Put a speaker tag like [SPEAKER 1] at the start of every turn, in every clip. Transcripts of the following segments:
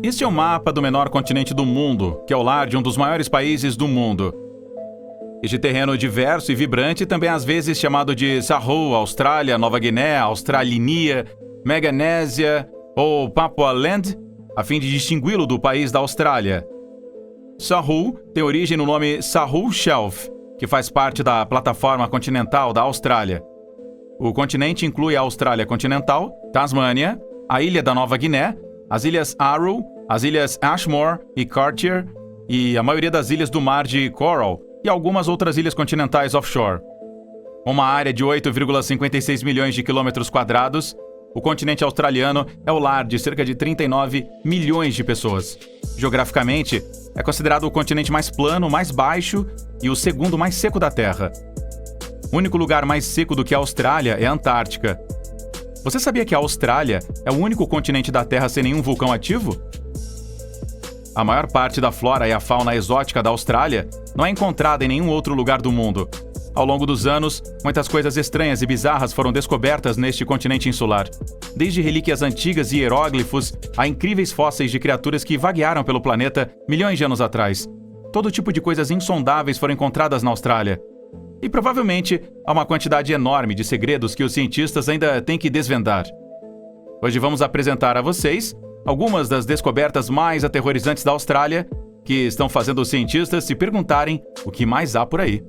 [SPEAKER 1] Este é o mapa do menor continente do mundo, que é o lar de um dos maiores países do mundo. Este terreno diverso e vibrante também às vezes chamado de Saru, Austrália, Nova Guiné, Australinia, Meganésia ou Papua Land, a fim de distingui-lo do país da Austrália. Saru tem origem no nome Saru Shelf, que faz parte da plataforma continental da Austrália. O continente inclui a Austrália continental, Tasmânia, a ilha da Nova Guiné, as ilhas Aru, as ilhas Ashmore e Cartier e a maioria das ilhas do mar de Coral e algumas outras ilhas continentais offshore. Uma área de 8,56 milhões de quilômetros quadrados, o continente australiano é o lar de cerca de 39 milhões de pessoas. Geograficamente, é considerado o continente mais plano, mais baixo e o segundo mais seco da Terra. O único lugar mais seco do que a Austrália é a Antártica. Você sabia que a Austrália é o único continente da Terra sem nenhum vulcão ativo? A maior parte da flora e a fauna exótica da Austrália não é encontrada em nenhum outro lugar do mundo. Ao longo dos anos, muitas coisas estranhas e bizarras foram descobertas neste continente insular. Desde relíquias antigas e hieróglifos a incríveis fósseis de criaturas que vaguearam pelo planeta milhões de anos atrás. Todo tipo de coisas insondáveis foram encontradas na Austrália. E provavelmente há uma quantidade enorme de segredos que os cientistas ainda têm que desvendar. Hoje vamos apresentar a vocês algumas das descobertas mais aterrorizantes da Austrália que estão fazendo os cientistas se perguntarem o que mais há por aí.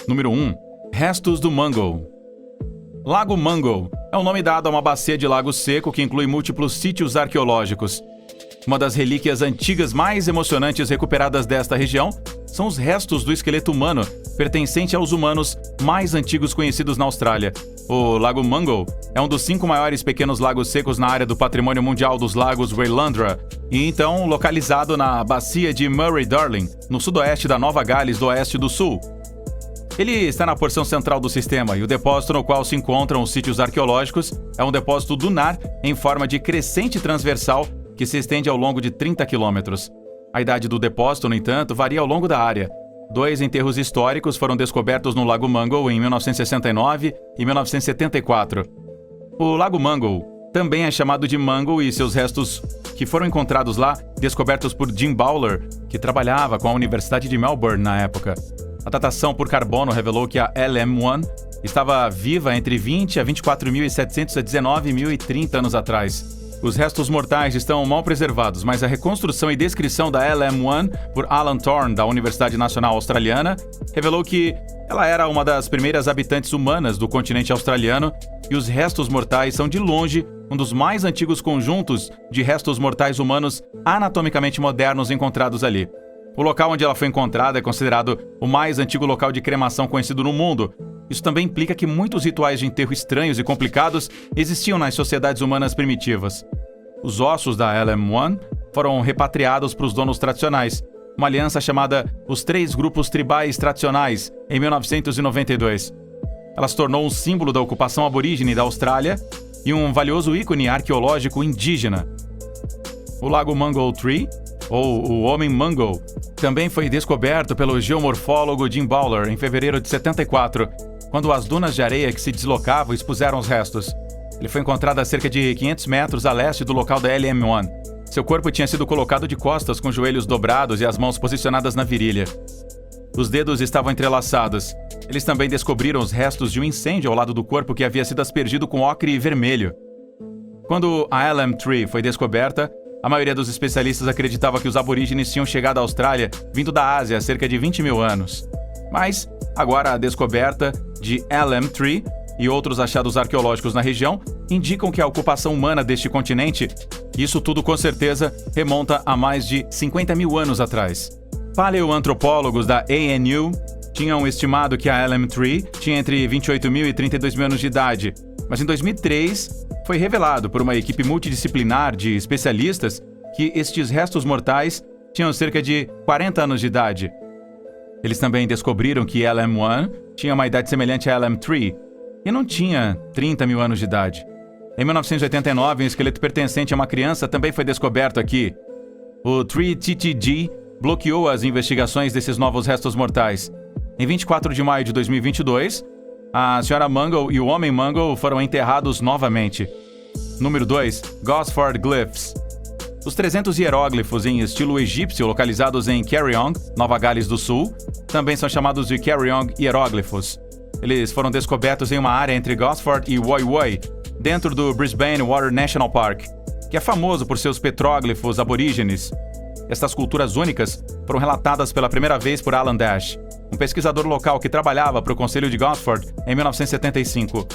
[SPEAKER 1] Número 1. Restos do Mungo. Lago Mungo é o nome dado a uma bacia de lago seco que inclui múltiplos sítios arqueológicos. Uma das relíquias antigas mais emocionantes recuperadas desta região são os restos do esqueleto humano pertencente aos humanos mais antigos conhecidos na Austrália. O Lago Mungo é um dos 5 maiores pequenos lagos secos na área do Patrimônio Mundial dos Lagos Willandra e então localizado na bacia de Murray-Darling, no sudoeste da Nova Gales do Oeste do Sul. Ele está na porção central do sistema e o depósito no qual se encontram os sítios arqueológicos é um depósito dunar em forma de crescente transversal que se estende ao longo de 30 quilômetros. A idade do depósito, no entanto, varia ao longo da área. 2 enterros históricos foram descobertos no Lago Mungo em 1969 e 1974. O Lago Mungo também é chamado de Mungo e seus restos que foram encontrados lá, descobertos por Jim Bowler, que trabalhava com a Universidade de Melbourne na época. A datação por carbono revelou que a LM1 estava viva entre 20 a 24.700 a 19.030 anos atrás. Os restos mortais estão mal preservados, mas a reconstrução e descrição da LM1 por Alan Thorne, da Universidade Nacional Australiana, revelou que ela era uma das primeiras habitantes humanas do continente australiano e os restos mortais são, de longe, um dos mais antigos conjuntos de restos mortais humanos anatomicamente modernos encontrados ali. O local onde ela foi encontrada é considerado o mais antigo local de cremação conhecido no mundo. Isso também implica que muitos rituais de enterro estranhos e complicados existiam nas sociedades humanas primitivas. Os ossos da LM1 foram repatriados para os donos tradicionais, uma aliança chamada os 3 Grupos Tribais Tradicionais, em 1992. Ela se tornou um símbolo da ocupação aborígene da Austrália e um valioso ícone arqueológico indígena. O Lago Mungo Tree, ou o Homem Mungo, também foi descoberto pelo geomorfólogo Jim Bowler em fevereiro de 74, quando as dunas de areia que se deslocavam expuseram os restos. Ele foi encontrado a cerca de 500 metros a leste do local da LM1. Seu corpo tinha sido colocado de costas com os joelhos dobrados e as mãos posicionadas na virilha. Os dedos estavam entrelaçados. Eles também descobriram os restos de um incêndio ao lado do corpo que havia sido aspergido com ocre vermelho. Quando a LM3 foi descoberta, a maioria dos especialistas acreditava que os aborígenes tinham chegado à Austrália vindo da Ásia há cerca de 20 mil anos. Mas, agora a descoberta de LM3 e outros achados arqueológicos na região indicam que a ocupação humana deste continente, isso tudo com certeza, remonta a mais de 50 mil anos atrás. Paleoantropólogos da ANU tinham estimado que a LM3 tinha entre 28 mil e 32 mil anos de idade, mas em 2003 foi revelado por uma equipe multidisciplinar de especialistas que estes restos mortais tinham cerca de 40 anos de idade. Eles também descobriram que LM1 tinha uma idade semelhante a LM3 e não tinha 30 mil anos de idade. Em 1989, um esqueleto pertencente a uma criança também foi descoberto aqui. O 3TTG bloqueou as investigações desses novos restos mortais. Em 24 de maio de 2022, a Sra. Mungo e o Homem Mungo foram enterrados novamente. Número 2. Gosford Glyphs. Os 300 hieróglifos em estilo egípcio localizados em Caryong, Nova Gales do Sul, também são chamados de Caryong hieróglifos. Eles foram descobertos em uma área entre Gosford e Woy Woy, dentro do Brisbane Water National Park, que é famoso por seus petróglifos aborígenes. Estas culturas únicas foram relatadas pela primeira vez por Alan Dash, um pesquisador local que trabalhava para o Conselho de Gosford em 1975.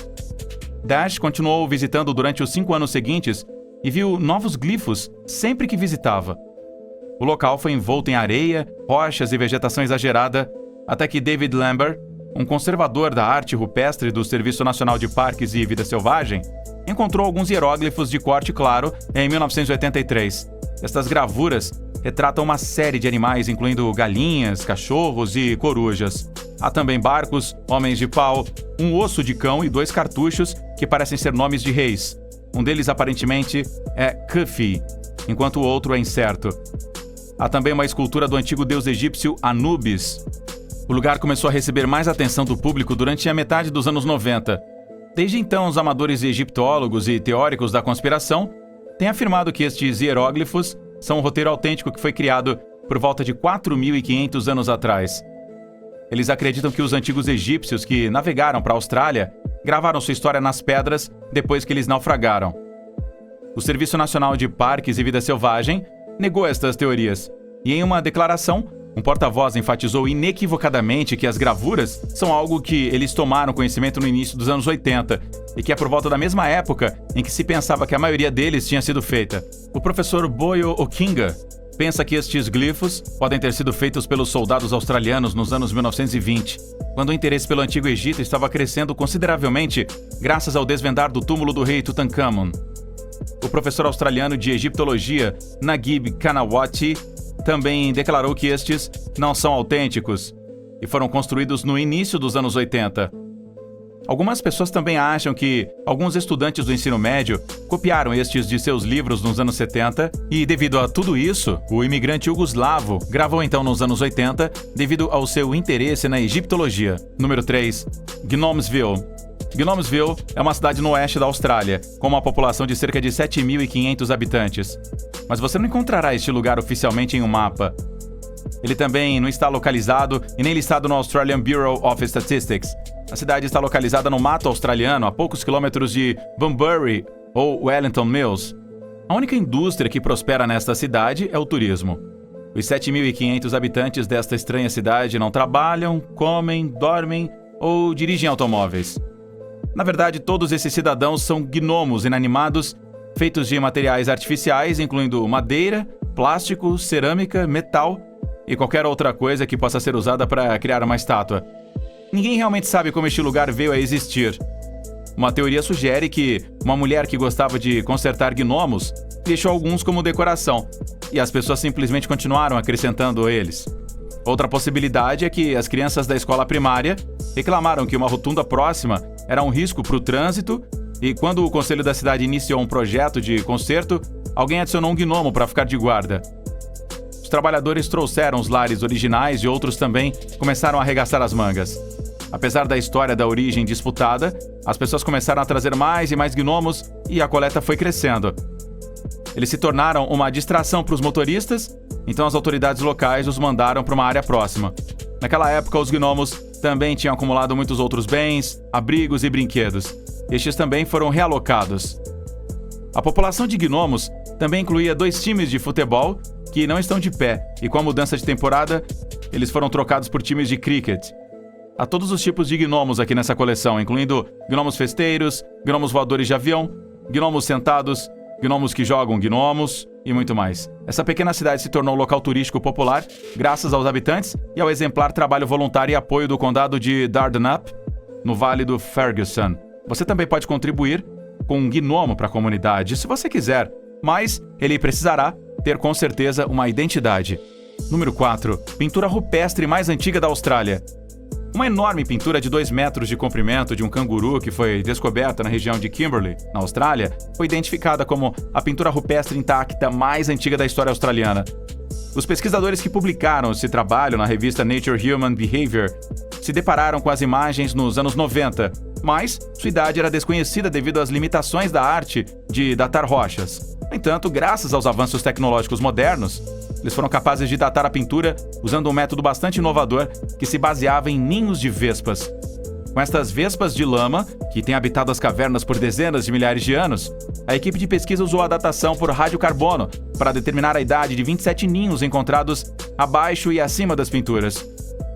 [SPEAKER 1] Dash continuou visitando durante os 5 anos seguintes e viu novos glifos sempre que visitava. O local foi envolto em areia, rochas e vegetação exagerada, até que David Lambert, um conservador da arte rupestre do Serviço Nacional de Parques e Vida Selvagem, encontrou alguns hieróglifos de corte claro em 1983. Estas gravuras retratam uma série de animais, incluindo galinhas, cachorros e corujas. Há também barcos, homens de pau, um osso de cão e 2 cartuchos que parecem ser nomes de reis. Um deles aparentemente é Khufu, enquanto o outro é incerto. Há também uma escultura do antigo deus egípcio Anubis. O lugar começou a receber mais atenção do público durante a metade dos anos 90. Desde então, os amadores egiptólogos e teóricos da conspiração têm afirmado que estes hieróglifos são um roteiro autêntico que foi criado por volta de 4.500 anos atrás. Eles acreditam que os antigos egípcios que navegaram para a Austrália gravaram sua história nas pedras depois que eles naufragaram. O Serviço Nacional de Parques e Vida Selvagem negou estas teorias, e em uma declaração, um porta-voz enfatizou inequivocadamente que as gravuras são algo que eles tomaram conhecimento no início dos anos 80 e que é por volta da mesma época em que se pensava que a maioria deles tinha sido feita. O professor Boyo Okinga pensa que estes glifos podem ter sido feitos pelos soldados australianos nos anos 1920, quando o interesse pelo Antigo Egito estava crescendo consideravelmente graças ao desvendar do túmulo do rei Tutankhamun. O professor australiano de egiptologia Naguib Kanawati também declarou que estes não são autênticos e foram construídos no início dos anos 80. Algumas pessoas também acham que alguns estudantes do ensino médio copiaram estes de seus livros nos anos 70 e, devido a tudo isso, o imigrante iugoslavo gravou então nos anos 80 devido ao seu interesse na egiptologia. Número 3. Gnomesville. Gnomesville é uma cidade no oeste da Austrália, com uma população de cerca de 7.500 habitantes. Mas você não encontrará este lugar oficialmente em um mapa. Ele também não está localizado e nem listado no Australian Bureau of Statistics. A cidade está localizada no mato australiano, a poucos quilômetros de Bunbury ou Wellington Mills. A única indústria que prospera nesta cidade é o turismo. Os 7.500 habitantes desta estranha cidade não trabalham, comem, dormem ou dirigem automóveis. Na verdade, todos esses cidadãos são gnomos inanimados, feitos de materiais artificiais, incluindo madeira, plástico, cerâmica, metal e qualquer outra coisa que possa ser usada para criar uma estátua. Ninguém realmente sabe como este lugar veio a existir. Uma teoria sugere que uma mulher que gostava de consertar gnomos deixou alguns como decoração, e as pessoas simplesmente continuaram acrescentando eles. Outra possibilidade é que as crianças da escola primária reclamaram que uma rotunda próxima era um risco para o trânsito, e quando o conselho da cidade iniciou um projeto de conserto, alguém adicionou um gnomo para ficar de guarda. Os trabalhadores trouxeram os lares originais e outros também começaram a arregaçar as mangas. Apesar da história da origem disputada, as pessoas começaram a trazer mais e mais gnomos e a coleta foi crescendo. Eles se tornaram uma distração para os motoristas, então as autoridades locais os mandaram para uma área próxima. Naquela época, os gnomos também tinham acumulado muitos outros bens, abrigos e brinquedos. Estes também foram realocados. A população de gnomos também incluía 2 times de futebol que não estão de pé, e com a mudança de temporada, eles foram trocados por times de cricket. Há todos os tipos de gnomos aqui nessa coleção, incluindo gnomos festeiros, gnomos voadores de avião, gnomos sentados, gnomos que jogam gnomos e muito mais. Essa pequena cidade se tornou um local turístico popular graças aos habitantes e ao exemplar trabalho voluntário e apoio do condado de Dardanup, no Vale do Ferguson. Você também pode contribuir com um gnomo para a comunidade, se você quiser, mas ele precisará ter com certeza uma identidade. Número 4. Pintura rupestre mais antiga da Austrália. Uma enorme pintura de 2 metros de comprimento de um canguru que foi descoberta na região de Kimberley, na Austrália, foi identificada como a pintura rupestre intacta mais antiga da história australiana. Os pesquisadores que publicaram esse trabalho na revista Nature Human Behavior se depararam com as imagens nos anos 90, mas sua idade era desconhecida devido às limitações da arte de datar rochas. No entanto, graças aos avanços tecnológicos modernos, eles foram capazes de datar a pintura usando um método bastante inovador que se baseava em ninhos de vespas. Com estas vespas de lama, que têm habitado as cavernas por dezenas de milhares de anos, a equipe de pesquisa usou a datação por radiocarbono para determinar a idade de 27 ninhos encontrados abaixo e acima das pinturas.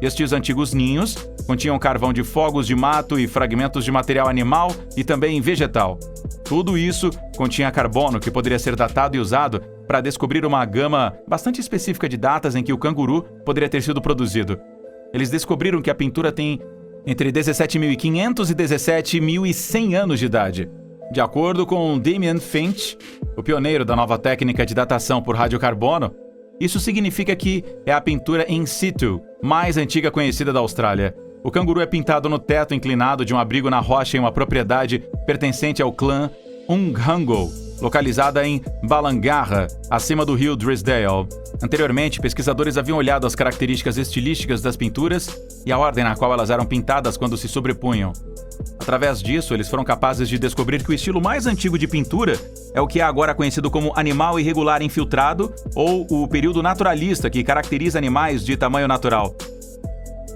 [SPEAKER 1] Estes antigos ninhos continham carvão de fogos de mato e fragmentos de material animal e também vegetal. Tudo isso continha carbono que poderia ser datado e usado para descobrir uma gama bastante específica de datas em que o canguru poderia ter sido produzido. Eles descobriram que a pintura tem entre 17.500 e 17.100 anos de idade. De acordo com Damien Finch, o pioneiro da nova técnica de datação por radiocarbono, isso significa que é a pintura in situ mais antiga conhecida da Austrália. O canguru é pintado no teto inclinado de um abrigo na rocha em uma propriedade pertencente ao clã Ungango, localizada em Balangarra, acima do rio Drysdale. Anteriormente, pesquisadores haviam olhado as características estilísticas das pinturas e a ordem na qual elas eram pintadas quando se sobrepunham. Através disso, eles foram capazes de descobrir que o estilo mais antigo de pintura é o que é agora conhecido como animal irregular infiltrado ou o período naturalista, que caracteriza animais de tamanho natural.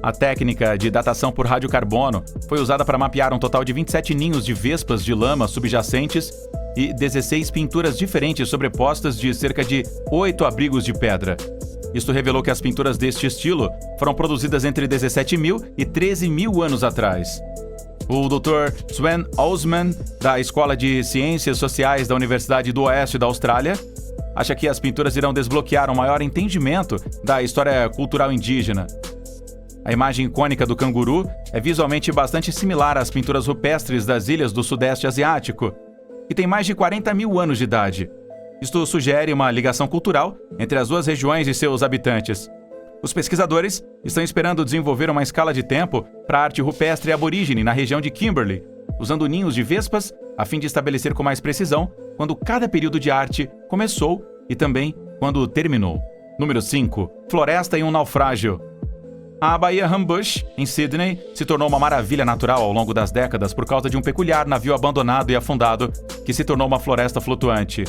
[SPEAKER 1] A técnica de datação por radiocarbono foi usada para mapear um total de 27 ninhos de vespas de lama subjacentes e 16 pinturas diferentes sobrepostas de cerca de 8 abrigos de pedra. Isto revelou que as pinturas deste estilo foram produzidas entre 17.000 e 13.000 anos atrás. O Dr. Sven Osman, da Escola de Ciências Sociais da Universidade do Oeste da Austrália, acha que as pinturas irão desbloquear um maior entendimento da história cultural indígena. A imagem icônica do canguru é visualmente bastante similar às pinturas rupestres das ilhas do Sudeste Asiático, que tem mais de 40.000 anos de idade. Isto sugere uma ligação cultural entre as duas regiões e seus habitantes. Os pesquisadores estão esperando desenvolver uma escala de tempo para a arte rupestre aborígene na região de Kimberley, usando ninhos de vespas a fim de estabelecer com mais precisão quando cada período de arte começou e também quando terminou. Número 5. Floresta em um naufrágio. A Baía Humbush, em Sydney, se tornou uma maravilha natural ao longo das décadas por causa de um peculiar navio abandonado e afundado que se tornou uma floresta flutuante.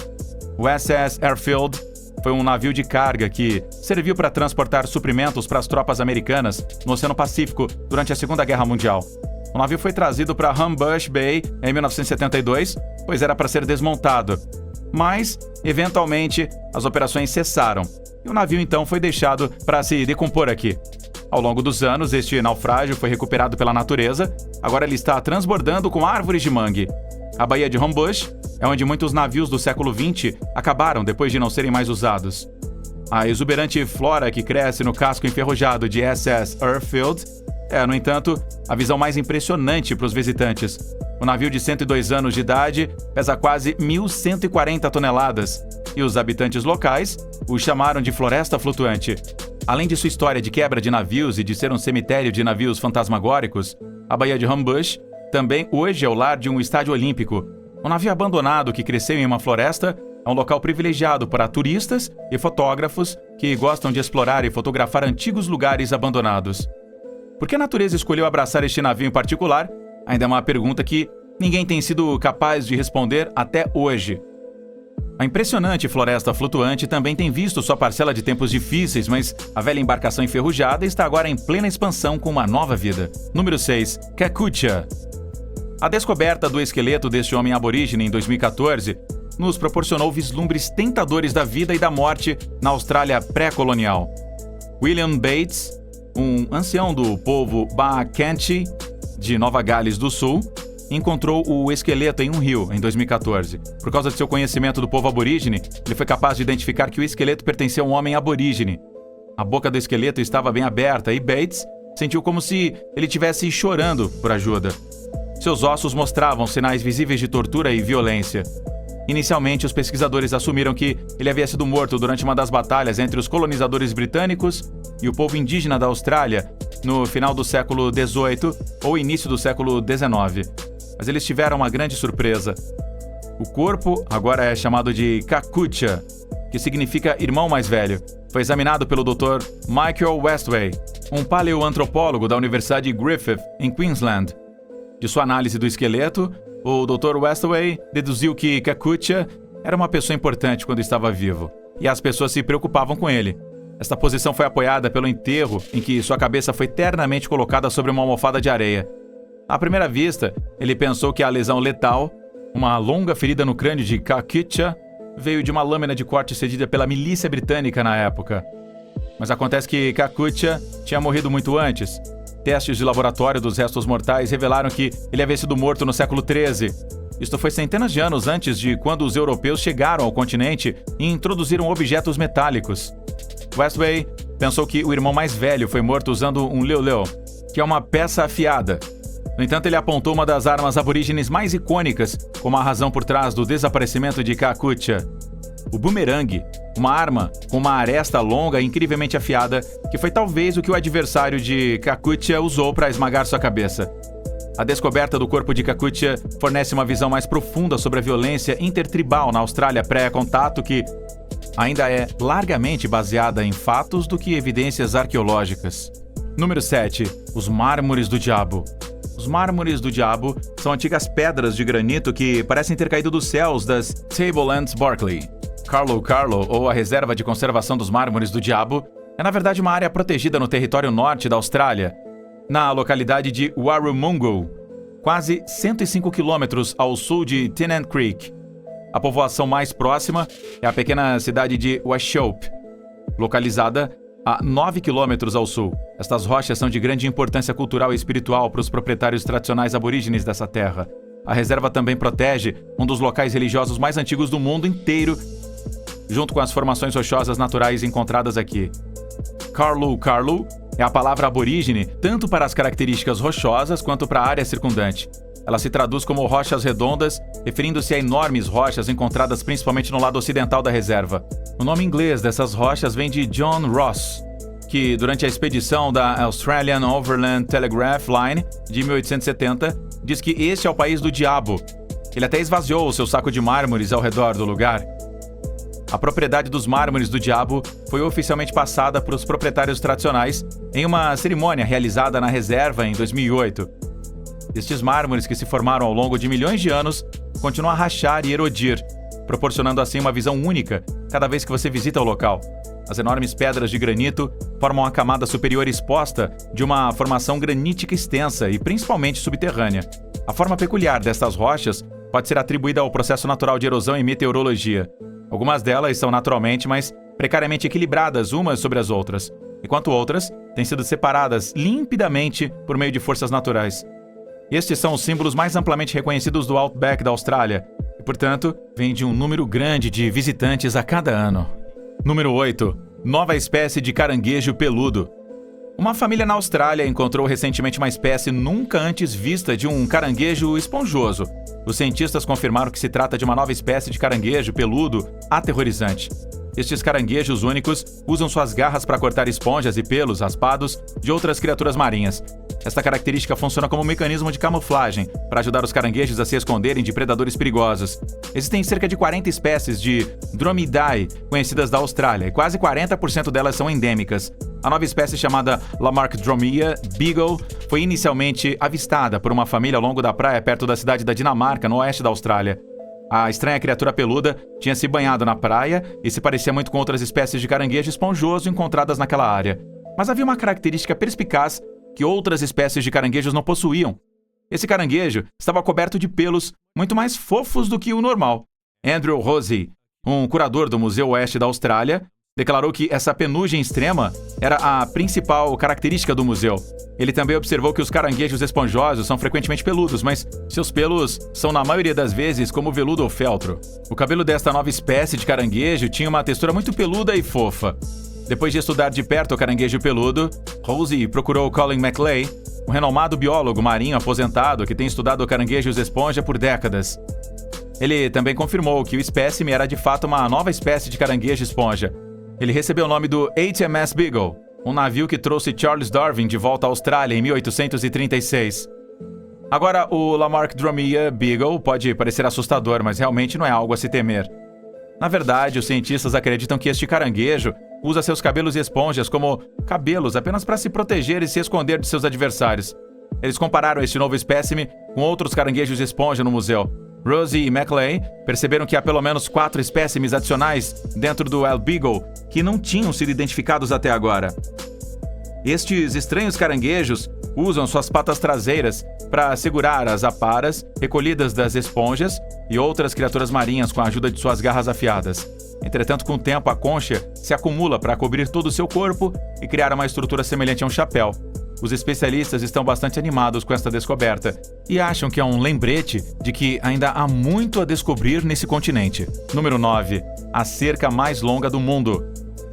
[SPEAKER 1] O SS Airfield foi um navio de carga que serviu para transportar suprimentos para as tropas americanas no Oceano Pacífico durante a Segunda Guerra Mundial. O navio foi trazido para Humbush Bay em 1972, pois era para ser desmontado. Mas, eventualmente, as operações cessaram e o navio então foi deixado para se decompor aqui. Ao longo dos anos, este naufrágio foi recuperado pela natureza, agora ele está transbordando com árvores de mangue. A Baía de Humbush é onde muitos navios do século XX acabaram depois de não serem mais usados. A exuberante flora que cresce no casco enferrujado de SS Airfield é, no entanto, a visão mais impressionante para os visitantes. O navio de 102 anos de idade pesa quase 1.140 toneladas e os habitantes locais o chamaram de Floresta Flutuante. Além de sua história de quebra de navios e de ser um cemitério de navios fantasmagóricos, a Baía de Humbush também hoje é o lar de um estádio olímpico. Um navio abandonado que cresceu em uma floresta é um local privilegiado para turistas e fotógrafos que gostam de explorar e fotografar antigos lugares abandonados. Por que a natureza escolheu abraçar este navio em particular? Ainda é uma pergunta que ninguém tem sido capaz de responder até hoje. A impressionante floresta flutuante também tem visto sua parcela de tempos difíceis, mas a velha embarcação enferrujada está agora em plena expansão com uma nova vida. Número 6. Kakucha. A descoberta do esqueleto deste homem aborígene em 2014 nos proporcionou vislumbres tentadores da vida e da morte na Austrália pré-colonial. William Bates, um ancião do povo Baakantji, de Nova Gales do Sul, encontrou o esqueleto em um rio em 2014. Por causa de seu conhecimento do povo aborígene, ele foi capaz de identificar que o esqueleto pertencia a um homem aborígene. A boca do esqueleto estava bem aberta e Bates sentiu como se ele estivesse chorando por ajuda. Seus ossos mostravam sinais visíveis de tortura e violência. Inicialmente, os pesquisadores assumiram que ele havia sido morto durante uma das batalhas entre os colonizadores britânicos e o povo indígena da Austrália no final do século XVIII ou início do século XIX. Mas eles tiveram uma grande surpresa. O corpo agora é chamado de Kakucha, que significa irmão mais velho. Foi examinado pelo Dr. Michael Westway, um paleoantropólogo da Universidade Griffith, em Queensland. De sua análise do esqueleto, o Dr. Westway deduziu que Kakucha era uma pessoa importante quando estava vivo, e as pessoas se preocupavam com ele. Esta posição foi apoiada pelo enterro, em que sua cabeça foi ternamente colocada sobre uma almofada de areia. À primeira vista, ele pensou que a lesão letal, uma longa ferida no crânio de Kakutcha, veio de uma lâmina de corte cedida pela milícia britânica na época. Mas acontece que Kakutcha tinha morrido muito antes. Testes de laboratório dos restos mortais revelaram que ele havia sido morto no século XIII. Isto foi centenas de anos antes de quando os europeus chegaram ao continente e introduziram objetos metálicos. Westway pensou que o irmão mais velho foi morto usando um leu-leu, que é uma peça afiada. No entanto, ele apontou uma das armas aborígenes mais icônicas como a razão por trás do desaparecimento de Kakutcha. O bumerangue, uma arma com uma aresta longa e incrivelmente afiada, que foi talvez o que o adversário de Kakutcha usou para esmagar sua cabeça. A descoberta do corpo de Kakutcha fornece uma visão mais profunda sobre a violência intertribal na Austrália pré-contato que ainda é largamente baseada em fatos do que evidências arqueológicas. Número 7. Os Mármores do Diabo. Os Mármores do Diabo são antigas pedras de granito que parecem ter caído dos céus das Tablelands Barclay. Carlow, ou a Reserva de Conservação dos Mármores do Diabo, é na verdade uma área protegida no território norte da Austrália, na localidade de Warrumungo, quase 105 quilômetros ao sul de Tennant Creek. A povoação mais próxima é a pequena cidade de Wauchope, localizada a 9 quilômetros ao sul. Estas rochas são de grande importância cultural e espiritual para os proprietários tradicionais aborígenes dessa terra. A reserva também protege um dos locais religiosos mais antigos do mundo inteiro, junto com as formações rochosas naturais encontradas aqui. Carlow é a palavra aborígene tanto para as características rochosas quanto para a área circundante. Ela se traduz como rochas redondas, referindo-se a enormes rochas encontradas principalmente no lado ocidental da reserva. O nome inglês dessas rochas vem de John Ross, que durante a expedição da Australian Overland Telegraph Line de 1870 diz que este é o país do diabo. Ele até esvaziou o seu saco de mármores ao redor do lugar. A propriedade dos Mármores do Diabo foi oficialmente passada para os proprietários tradicionais em uma cerimônia realizada na reserva em 2008. Estes mármores, que se formaram ao longo de milhões de anos, continuam a rachar e erodir, proporcionando assim uma visão única cada vez que você visita o local. As enormes pedras de granito formam a camada superior exposta de uma formação granítica extensa e principalmente subterrânea. A forma peculiar destas rochas pode ser atribuída ao processo natural de erosão e meteorologia. Algumas delas são naturalmente, mas precariamente equilibradas umas sobre as outras, enquanto outras têm sido separadas limpidamente por meio de forças naturais. Estes são os símbolos mais amplamente reconhecidos do Outback da Austrália e, portanto, vêm de um número grande de visitantes a cada ano. Número 8. Nova espécie de caranguejo peludo. Uma família na Austrália encontrou recentemente uma espécie nunca antes vista de um caranguejo esponjoso. Os cientistas confirmaram que se trata de uma nova espécie de caranguejo peludo aterrorizante. Estes caranguejos únicos usam suas garras para cortar esponjas e pelos raspados de outras criaturas marinhas. Esta característica funciona como um mecanismo de camuflagem para ajudar os caranguejos a se esconderem de predadores perigosos. Existem cerca de 40 espécies de Dromidae conhecidas da Austrália e quase 40% delas são endêmicas. A nova espécie, chamada Lamarckdromia beagle, foi inicialmente avistada por uma família ao longo da praia perto da cidade da Dinamarca, no oeste da Austrália. A estranha criatura peluda tinha se banhado na praia e se parecia muito com outras espécies de caranguejo esponjoso encontradas naquela área. Mas havia uma característica perspicaz que outras espécies de caranguejos não possuíam. Esse caranguejo estava coberto de pelos muito mais fofos do que o normal. Andrew Rossi, um curador do Museu Oeste da Austrália, declarou que essa penugem extrema era a principal característica do museu. Ele também observou que os caranguejos esponjosos são frequentemente peludos, mas seus pelos são na maioria das vezes como veludo ou feltro. O cabelo desta nova espécie de caranguejo tinha uma textura muito peluda e fofa. Depois de estudar de perto o caranguejo peludo, Rose procurou Colin McLeay, um renomado biólogo marinho aposentado que tem estudado caranguejos esponja por décadas. Ele também confirmou que o espécime era de fato uma nova espécie de caranguejo esponja. Ele recebeu o nome do HMS Beagle, um navio que trouxe Charles Darwin de volta à Austrália em 1836. Agora, o Lamarckdromia beagle pode parecer assustador, mas realmente não é algo a se temer. Na verdade, os cientistas acreditam que este caranguejo usa seus cabelos e esponjas como cabelos apenas para se proteger e se esconder de seus adversários. Eles compararam este novo espécime com outros caranguejos esponja no museu. Rosie e McLeay perceberam que há pelo menos 4 espécimes adicionais dentro do El Beagle que não tinham sido identificados até agora. Estes estranhos caranguejos usam suas patas traseiras para segurar as aparas recolhidas das esponjas e outras criaturas marinhas com a ajuda de suas garras afiadas. Entretanto, com o tempo, a concha se acumula para cobrir todo o seu corpo e criar uma estrutura semelhante a um chapéu. Os especialistas estão bastante animados com esta descoberta e acham que é um lembrete de que ainda há muito a descobrir nesse continente. Número 9. A cerca mais longa do mundo.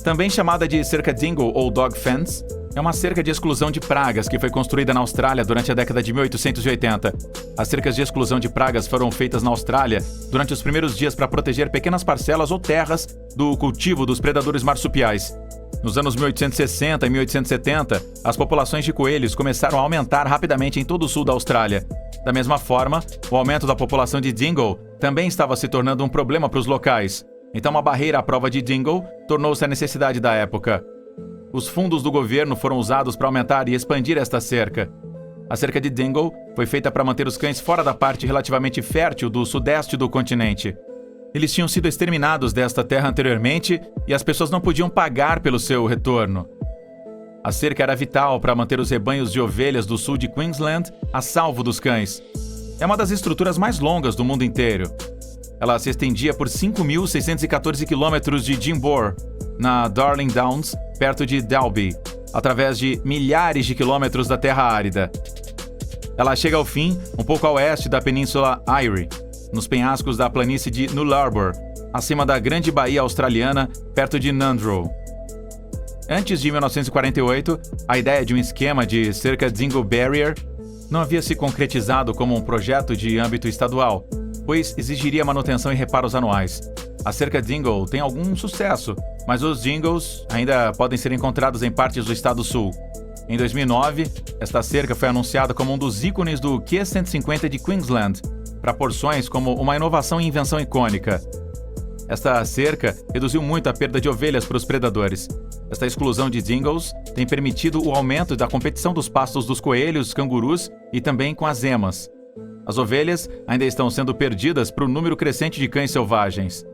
[SPEAKER 1] Também chamada de cerca dingle ou dog fence, é uma cerca de exclusão de pragas que foi construída na Austrália durante a década de 1880. As cercas de exclusão de pragas foram feitas na Austrália durante os primeiros dias para proteger pequenas parcelas ou terras do cultivo dos predadores marsupiais. Nos anos 1860 e 1870, as populações de coelhos começaram a aumentar rapidamente em todo o sul da Austrália. Da mesma forma, o aumento da população de dingle também estava se tornando um problema para os locais. Então, uma barreira à prova de dingle tornou-se a necessidade da época. Os fundos do governo foram usados para aumentar e expandir esta cerca. A cerca de dingle foi feita para manter os cães fora da parte relativamente fértil do sudeste do continente. Eles tinham sido exterminados desta terra anteriormente e as pessoas não podiam pagar pelo seu retorno. A cerca era vital para manter os rebanhos de ovelhas do sul de Queensland a salvo dos cães. É uma das estruturas mais longas do mundo inteiro. Ela se estendia por 5.614 quilômetros de Jimbour, na Darling Downs, perto de Dalby, através de milhares de quilômetros da terra árida. Ela chega ao fim um pouco a oeste da Península Eyre, nos penhascos da planície de Nullarbor, acima da Grande Baía Australiana, perto de Nundrow. Antes de 1948, a ideia de um esquema de cerca Dingle Barrier não havia se concretizado como um projeto de âmbito estadual, pois exigiria manutenção e reparos anuais. A cerca Dingle tem algum sucesso, mas os Dingles ainda podem ser encontrados em partes do estado sul. Em 2009, esta cerca foi anunciada como um dos ícones do Q150 de Queensland, para porções como uma inovação e invenção icônica. Esta cerca reduziu muito a perda de ovelhas para os predadores. Esta exclusão de Dingles tem permitido o aumento da competição dos pastos dos coelhos, cangurus e também com as emas. As ovelhas ainda estão sendo perdidas para o número crescente de cães selvagens.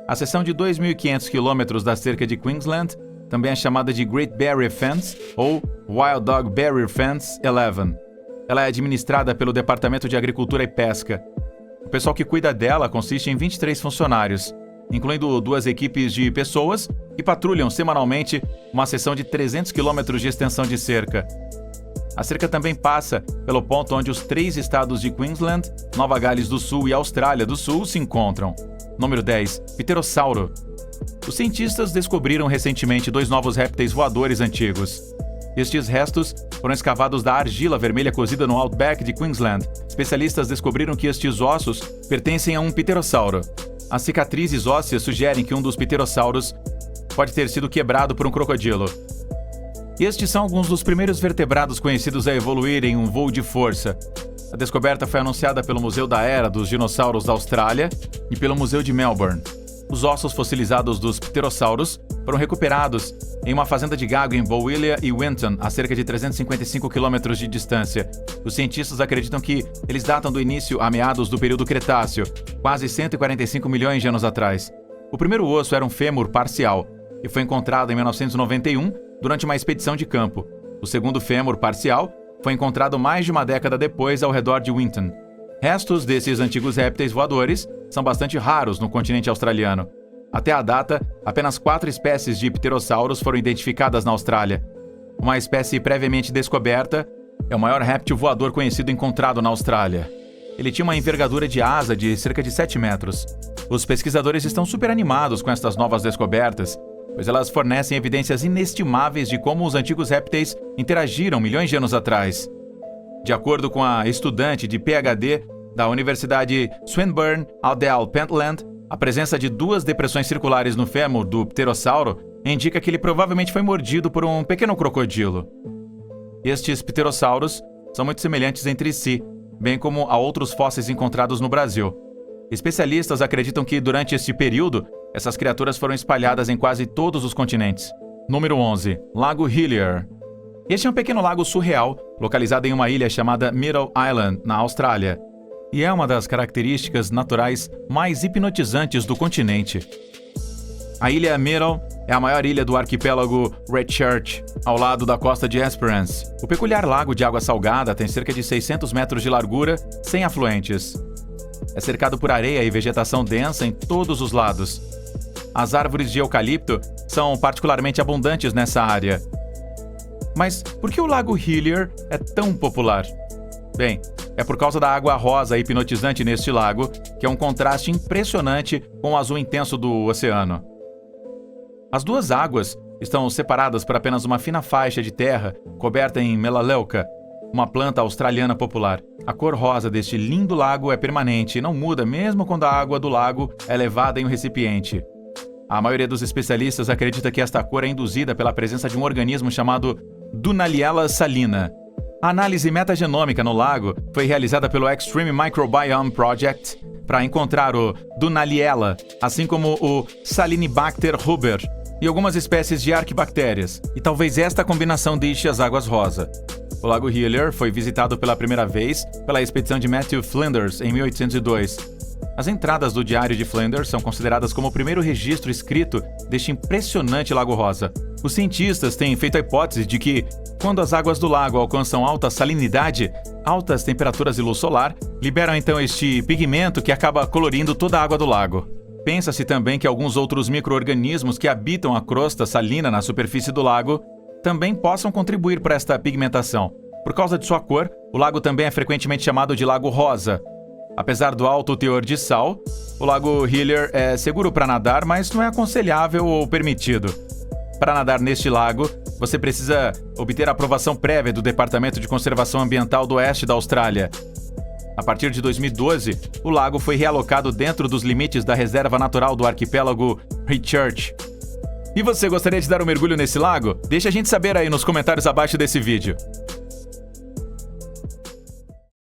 [SPEAKER 1] A seção de 2.500 quilômetros da cerca de Queensland também é chamada de Great Barrier Fence ou Wild Dog Barrier Fence 11. Ela é administrada pelo Departamento de Agricultura e Pesca. O pessoal que cuida dela consiste em 23 funcionários, incluindo 2 equipes de pessoas que patrulham semanalmente uma seção de 300 quilômetros de extensão de cerca. A cerca também passa pelo ponto onde os 3 estados de Queensland, Nova Gales do Sul e Austrália do Sul se encontram. Número 10. Pterossauro. Os cientistas descobriram recentemente 2 novos répteis voadores antigos. Estes restos foram escavados da argila vermelha cozida no Outback de Queensland. Especialistas descobriram que estes ossos pertencem a um pterossauro. As cicatrizes ósseas sugerem que um dos pterossauros pode ter sido quebrado por um crocodilo. Estes são alguns dos primeiros vertebrados conhecidos a evoluir em um voo de força. A descoberta foi anunciada pelo Museu da Era dos Dinossauros da Austrália e pelo Museu de Melbourne. Os ossos fossilizados dos pterossauros foram recuperados em uma fazenda de gago em Bowillia e Winton, a cerca de 355 km de distância. Os cientistas acreditam que eles datam do início a meados do período Cretáceo, quase 145 milhões de anos atrás. O primeiro osso era um fêmur parcial e foi encontrado em 1991 durante uma expedição de campo. O segundo fêmur parcial foi encontrado mais de uma década depois ao redor de Winton. Restos desses antigos répteis voadores são bastante raros no continente australiano. Até a data, apenas 4 espécies de pterossauros foram identificadas na Austrália. Uma espécie previamente descoberta é o maior réptil voador conhecido encontrado na Austrália. Ele tinha uma envergadura de asa de cerca de 7 metros. Os pesquisadores estão super animados com estas novas descobertas, pois elas fornecem evidências inestimáveis de como os antigos répteis interagiram milhões de anos atrás. De acordo com a estudante de PhD da Universidade Swinburne Adele Pentland, a presença de 2 depressões circulares no fêmur do pterossauro indica que ele provavelmente foi mordido por um pequeno crocodilo. Estes pterossauros são muito semelhantes entre si, bem como a outros fósseis encontrados no Brasil. Especialistas acreditam que, durante este período, essas criaturas foram espalhadas em quase todos os continentes. Número 11. Lago Hillier. Este é um pequeno lago surreal, localizado em uma ilha chamada Middle Island, na Austrália. e é uma das características naturais mais hipnotizantes do continente. A ilha Middle é a maior ilha do arquipélago Redchurch, ao lado da costa de Esperance. O peculiar lago de água salgada tem cerca de 600 metros de largura, sem afluentes. É cercado por areia e vegetação densa em todos os lados. As árvores de eucalipto são particularmente abundantes nessa área. Mas por que o Lago Hillier é tão popular? Bem, é por causa da água rosa hipnotizante neste lago, que é um contraste impressionante com o azul intenso do oceano. As duas águas estão separadas por apenas uma fina faixa de terra coberta em melaleuca, uma planta australiana popular. A cor rosa deste lindo lago é permanente e não muda mesmo quando a água do lago é levada em um recipiente. A maioria dos especialistas acredita que esta cor é induzida pela presença de um organismo chamado Dunaliella salina. A análise metagenômica no lago foi realizada pelo Extreme Microbiome Project para encontrar o Dunaliella, assim como o Salinibacter ruber e algumas espécies de arquibactérias, e talvez esta combinação deixe as águas rosa. O Lago Hillier foi visitado pela primeira vez pela expedição de Matthew Flinders em 1802. As entradas do Diário de Flinders são consideradas como o primeiro registro escrito deste impressionante Lago Rosa. Os cientistas têm feito a hipótese de que, quando as águas do lago alcançam alta salinidade, altas temperaturas e luz solar, liberam então este pigmento que acaba colorindo toda a água do lago. Pensa-se também que alguns outros micro-organismos que habitam a crosta salina na superfície do lago também possam contribuir para esta pigmentação. Por causa de sua cor, o lago também é frequentemente chamado de Lago Rosa. Apesar do alto teor de sal, o Lago Hillier é seguro para nadar, mas não é aconselhável ou permitido. Para nadar neste lago, você precisa obter a aprovação prévia do Departamento de Conservação Ambiental do Oeste da Austrália. A partir de 2012, o lago foi realocado dentro dos limites da Reserva Natural do Arquipélago Redchurch. E você gostaria de dar um mergulho nesse lago? Deixa a gente saber aí nos comentários abaixo desse vídeo.